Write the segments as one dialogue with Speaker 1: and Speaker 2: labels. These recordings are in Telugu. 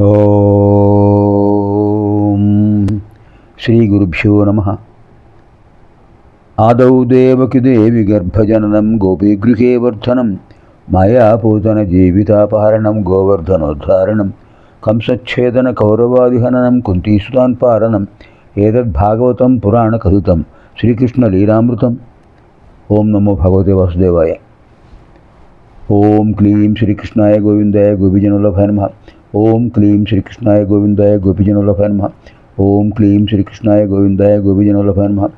Speaker 1: ఓం శ్రీ గురుభ్యో నమః. ఆదౌ దేవకి దేవి గర్భజననం గోపీగృహే వర్ధనం మాయాపూతన జీవితాపహరణం గోవర్ధనోద్ధారణం కంసచ్ఛేదన కౌరవాదిహననం కుంతీసుతాన్ పారణం ఏతద్భాగవతం పురాణకథితం శ్రీకృష్ణ లీలామృతం. ఓం నమో భగవతే వాసుదేవాయ. ఓం క్లీం శ్రీకృష్ణాయ గోవిందాయ గోపీజనవల్లభాయ నమః. ఓం క్లీం శ్రీకృష్ణాయ గోవిందాయ గోపీజనవల్లభాయ నమః. ఓం క్లీం శ్రీకృష్ణాయ గోవిందాయ గోపీజనవల్లభాయ నమః.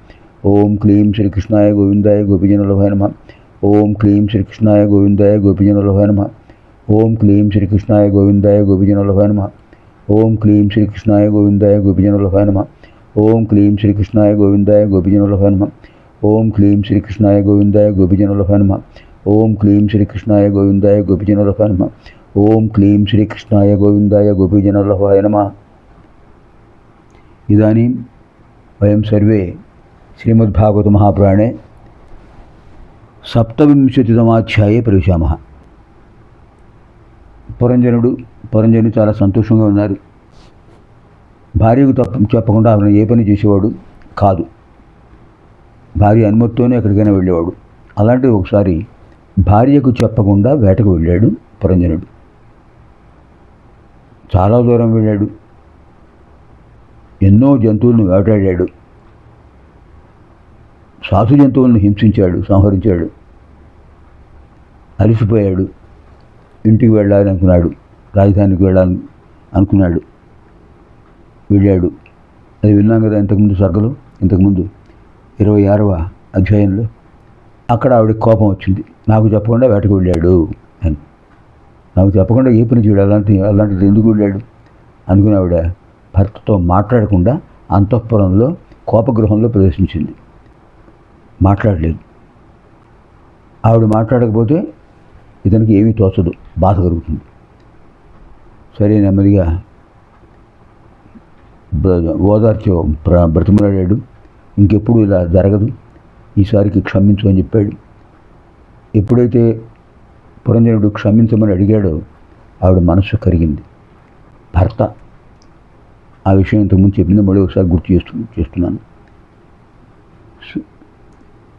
Speaker 1: ఓం క్లీం శ్రీకృష్ణాయ గోవిందాయ గోపీజనవల్లభాయ నమః. ఓం క్లీం శ్రీకృష్ణాయ గోవిందాయ గోపీజనవల్లభాయ నమః. ఓం క్లీం శ్రీకృష్ణాయ గోవిందాయ గోపీజనవల్లభాయ నమః. ఓం క్లీం శ్రీకృష్ణాయ గోవిందాయ గోపీజనవల్లభాయ నమః. ఓం క్లీం శ్రీకృష్ణాయ గోవిందాయ గోపీజనవల్లభాయ నమః. ఓం క్లీం శ్రీకృష్ణాయ గోవిందాయ గోపీజనవల్లభాయ నమః. ఓం క్లీం శ్రీకృష్ణాయ గోవిందాయ గోపీజనవల్లభాయ నమః. ఓం క్లీం శ్రీకృష్ణాయ గోవిందాయ గోపీజనవల్లభాయ నమః. ఇదానీం వయం సర్వే శ్రీమద్భాగవత మహాపురాణే సప్తవింశతితమాధ్యాయే ప్రవేశామః. పురంజనుడు చాలా సంతోషంగా ఉన్నారు. భార్యకు చెప్పకుండా ఆయన ఏ పని చేసేవాడు కాదు. భార్య అనుమతితోనే ఎక్కడికైనా వెళ్ళేవాడు. అలాంటిది ఒకసారి భార్యకు చెప్పకుండా వేటకు వెళ్ళాడు పురంజనుడు. చాలా దూరం వెళ్ళాడు. ఎన్నో జంతువులను వేటాడాడు. సాధు జంతువులను హింసించాడు, సంహరించాడు. అలసిపోయాడు. ఇంటికి వెళ్ళాలని అనుకున్నాడు. రాజధానికి వెళ్ళాలని అనుకున్నాడు. వెళ్ళాడు. అది విన్నాం కదా ఇంతకుముందు 26వ అధ్యాయంలో. అక్కడ ఆవిడకి కోపం వచ్చింది. నాకు చెప్పకుండా వేటకు వెళ్ళాడు అని. నాకు చెప్పకుండా ఏ పని చేయడు, అలాంటిది ఎందుకు వెళ్ళాడు అనుకుని ఆవిడ భర్తతో మాట్లాడకుండా అంతఃపురంలో కోపగృహంలో ప్రవేశించింది. మాట్లాడలేదు. ఆవిడ మాట్లాడకపోతే ఇతనికి ఏమీ తోచదు, బాధ కలుగుతుంది. సరే నెమ్మదిగా ఓదార్చి బ్రతిమలాడాడు. ఇంకెప్పుడు ఇలా జరగదు, ఈసారికి క్షమించు అని చెప్పాడు. ఎప్పుడైతే పురంజనుడు క్షమించమని అడిగాడో ఆవిడ మనస్సు కరిగింది. భర్త ఆ విషయం ఇంతకుముందు చెప్పింది మళ్ళీ ఒకసారి గుర్తు చేస్తున్నాను.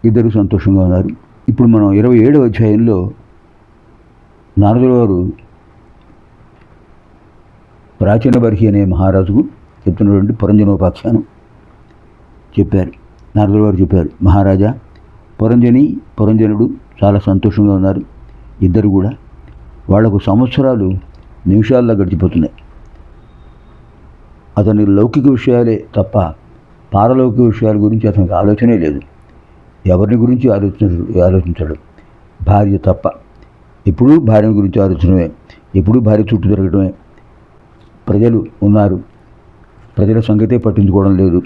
Speaker 1: ఇద్దరు సంతోషంగా ఉన్నారు. ఇప్పుడు మనం 27వ అధ్యాయంలో నారదుల వారు ప్రాచీన బర్హి అనే మహారాజుకు చెప్తున్నటువంటి పురంజనోపాఖ్యానం చెప్పారు. నారదుల వారు చెప్పారు, మహారాజా, పురంజనుడు చాలా సంతోషంగా ఉన్నారు. ఇద్దరు కూడా. వాళ్లకు సంవత్సరాలు నిమిషాల్లో గడిచిపోతున్నాయి. అతని లౌకిక విషయాలే తప్ప పారలౌకిక విషయాల గురించి అతనికి ఆలోచనే లేదు. ఎవరిని గురించి ఆలోచించడు, భార్య తప్ప. ఎప్పుడూ భార్య గురించి ఆలోచనమే, ఎప్పుడూ భార్య చుట్టూ తిరగటమే. ప్రజలు ఉన్నారు, ప్రజల సంగతే పట్టించుకోవడం లేదు.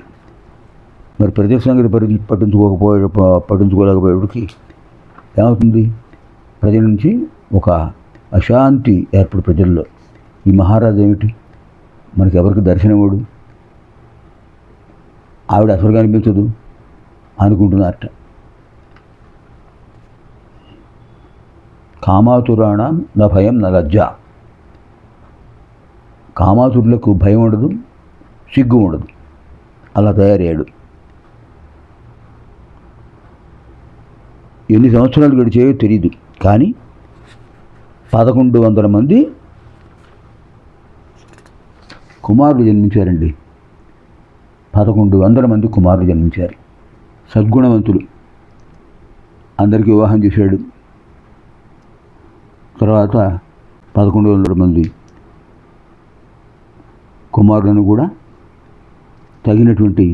Speaker 1: మరి ప్రజల సంగతి పట్టించుకోలేకపోయేటికి ఏమవుతుంది? ప్రజల నుంచి ఒక అశాంతి ఏర్పడు ప్రజల్లో. ఈ మహారాజు ఏమిటి, మనకి ఎవరికి దర్శనమోడు, ఆవిడ అసలు కనిపించదు అనుకుంటున్నారట. కామాతురాణం న భయం న లజ్జ. కామాతురులకు భయం ఉండదు, సిగ్గు ఉండదు. అలా తయారయ్యాడు. ఎన్ని సంవత్సరాలు గడిచాయో తెలియదు, కానీ 1100 మంది కుమారులు జన్మించారండి. 1100 మంది కుమారులు జన్మించారు. సద్గుణవంతులు. అందరికీ వివాహం చేశాడు. తర్వాత 1100 మంది కుమారులను కూడా తగినటువంటి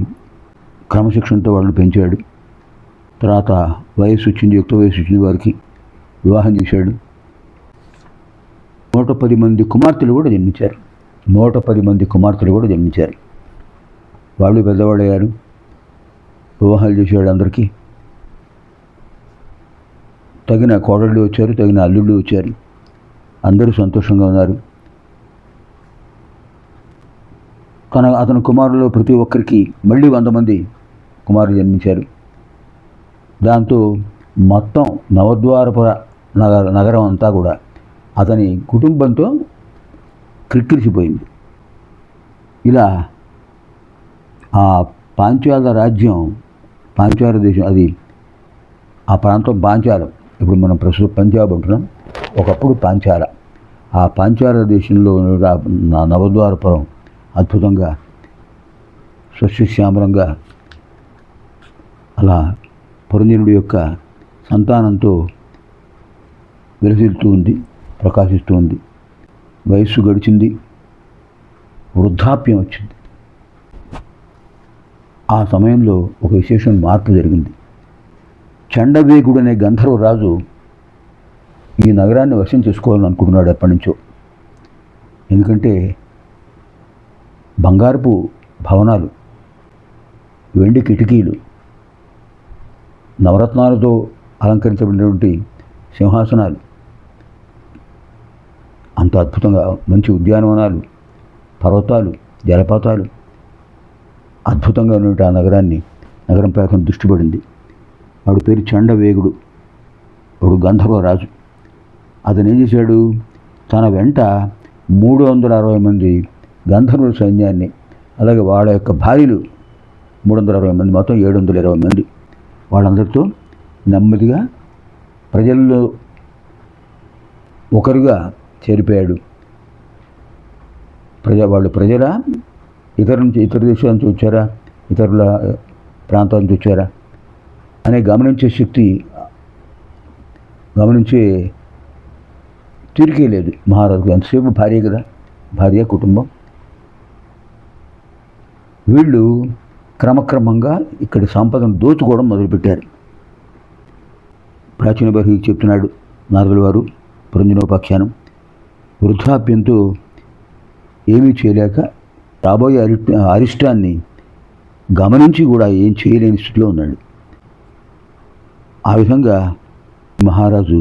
Speaker 1: క్రమశిక్షణతో వాళ్ళని పెంచాడు. తర్వాత యుక్త వయసు వచ్చింది వారికి వివాహం చేశాడు. 110 మంది కుమార్తెలు కూడా జన్మించారు. 110 మంది కుమార్తెలు కూడా జన్మించారు. వాళ్ళు పెద్దవాళ్ళయ్యారు. వివాహాలు చేశాడు. అందరికీ తగిన కోడళ్ళు వచ్చారు, తగిన అల్లుళ్ళు వచ్చారు. అందరూ సంతోషంగా ఉన్నారు. అతని కుమారులు ప్రతి ఒక్కరికి మళ్ళీ 100 మంది కుమారులు జన్మించారు. దాంతో మొత్తం నవద్వారపుర నగరం అంతా కూడా అతని కుటుంబంతో క్రిక్కిరిసిపోయింది. ఇలా ఆ పాంచాల రాజ్యం, పాంచాల దేశం, అది ఆ ప్రాంతం పాంచాలం. ఇప్పుడు మనం ప్రస్తుతం పంజాబ్ అంటున్నాం, ఒకప్పుడు పాంచాల. ఆ పాంచాల దేశంలో నవద్వారపురం అద్భుతంగా సస్యశ్యామలంగా అలా పురంజనుడి యొక్క సంతానంతో విలసిల్లుతూ ఉంది, ప్రకాశిస్తూ ఉంది. వయస్సు గడిచింది, వృద్ధాప్యం వచ్చింది. ఆ సమయంలో ఒక విశేషం మార్పు జరిగింది. చండవేగుడు అనే గంధర్వరాజు ఈ నగరాన్ని వశం చేసుకోవాలని అనుకుంటున్నాడు ఎప్పటి నుంచో. ఎందుకంటే బంగారపు భవనాలు, వెండి కిటికీలు, నవరత్నాలతో అలంకరించబడినటువంటి సింహాసనాలు, అంత అద్భుతంగా మంచి ఉద్యానవనాలు, పర్వతాలు, జలపాతాలు, అద్భుతంగా ఉన్నటువంటి ఆ నగరంపై అతను దృష్టి పడింది. వాడు పేరు చండవేగుడు. వాడు గంధర్వరాజు. అతను ఏం చేశాడు, తన వెంట 360 మంది గంధర్వ సైన్యాన్ని, అలాగే వాళ్ళ యొక్క భార్యలు 360 మంది, మొత్తం 720 మంది, వాళ్ళందరితో నెమ్మదిగా ప్రజల్లో ఒకరుగా చేరిపోయాడు. వాళ్ళు ప్రజల ఇతర దేశాల నుంచి వచ్చారా, ఇతరుల ప్రాంతాల నుంచి వచ్చారా అనే గమనించే శక్తి, గమనించే తీరికే లేదు మహారాజుకు. ఎంతసేపు భార్య కదా, భార్య కుటుంబం. వీళ్ళు క్రమక్రమంగా ఇక్కడి సంపదను దోచుకోవడం మొదలుపెట్టారు. ప్రాచీన బర్హి చెప్తున్నాడు నారదుల వారు పురంజనోపాఖ్యానం. వృద్ధాప్యంతో ఏమీ చేయలేక రాబోయే అరిష్టాన్ని గమనించి కూడా ఏం చేయలేని స్థితిలో ఉన్నాడు. ఆ విధంగా మహారాజు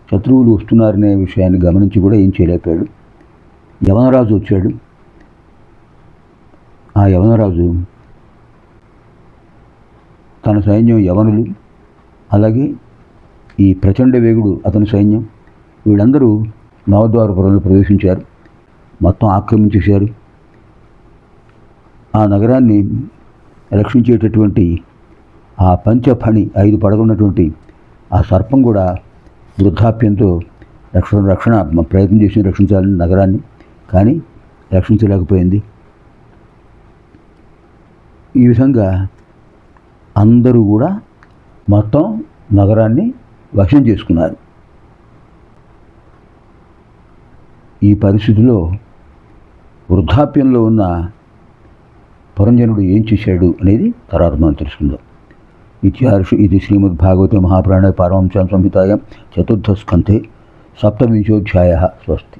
Speaker 1: శత్రువులు వస్తున్నారనే విషయాన్ని గమనించి కూడా ఏం చేయలేకపోయాడు. యవనరాజు వచ్చాడు. ఆ యవనరాజు తన సైన్యం, యవనులు, అలాగే ఈ ప్రచండ వేగుడు అతని సైన్యం, వీళ్ళందరూ నవద్వారపురంలో ప్రవేశించారు. మొత్తం ఆక్రమించేశారు. ఆ నగరాన్ని రక్షించేటటువంటి ఆ పంచఫణి, 5 పడగొన్నటువంటి ఆ సర్పం కూడా వృద్ధాప్యంతో రక్షణ ప్రయత్నం చేసి రక్షించాలని నగరాన్ని, కానీ రక్షించలేకపోయింది. ఈ విధంగా అందరూ కూడా మొత్తం నగరాన్ని వశం చేసుకున్నారు. ఈ పరిస్థితిలో వృద్ధాప్యంలో ఉన్న పురంజనుడు ఏం చేశాడు అనేది తర్వాత మనం తెలుసుకుందాం. ఇది శ్రీమద్భాగవతే మహాపురాణే పారమహంస్యాం సంహితాయాం 4th స్కంధే 7th అధ్యాయः. స్వస్తి.